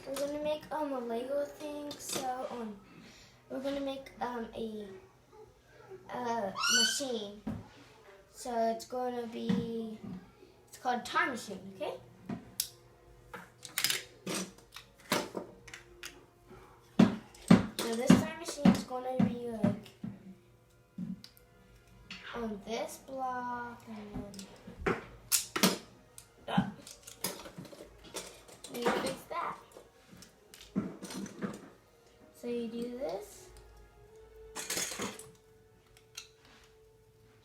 we're gonna make a Lego thing. So we're gonna make a machine. So it's gonna be, it's called Time Machine. Okay. So this time machine is gonna be like on this block and then you fix that. So you do this.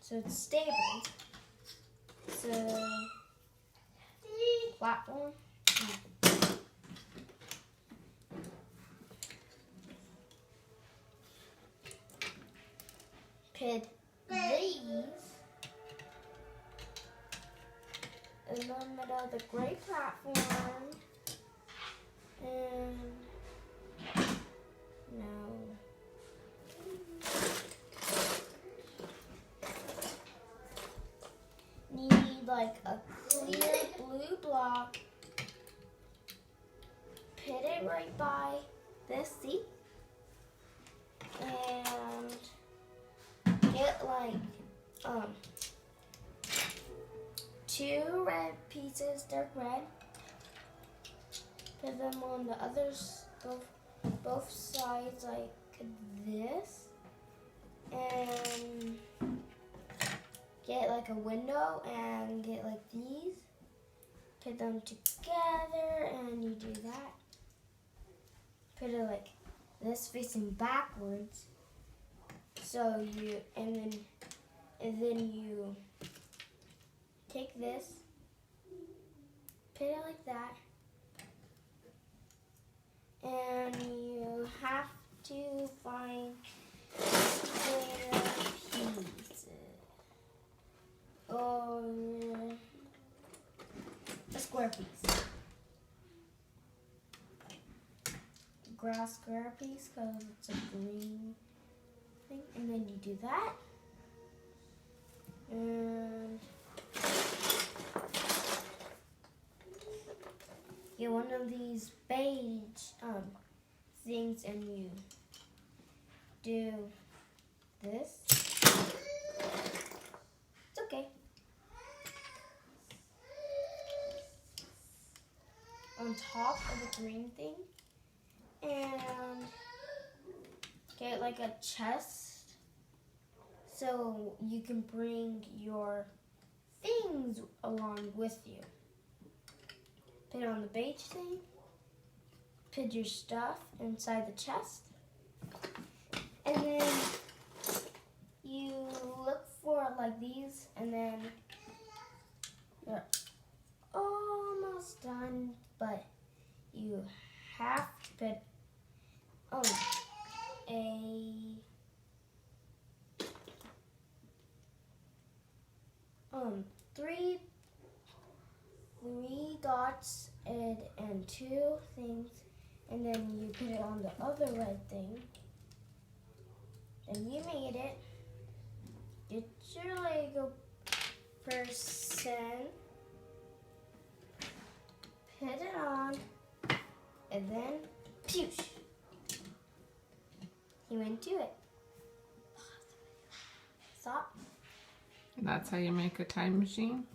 So it's stable. So platform. Put these in the middle of the gray platform. And now need like a clear blue block. Put it right by this seat. And get like 2 red pieces, dark red. Put them on the others, both sides like this. And get like a window and get like these. Put them together and you do that. Put it like this facing backwards. So you, and then you take this, put it like that, and you have to find square pieces, or a square piece. Grab square piece because it's a green thing, and then you do that, and get one of these beige things, and you do this. It's okay. On top of the green thing, and get like a chest so you can bring your things along with you. Put it on the beige thing, put your stuff inside the chest, and then you look for like these, and then you're almost done, but you have to put three dots and 2 things, and then you put it on the other red thing. Then you made it. Get your Lego person, put it on, and then poosh, he went to it. Stop. That's how you make a time machine?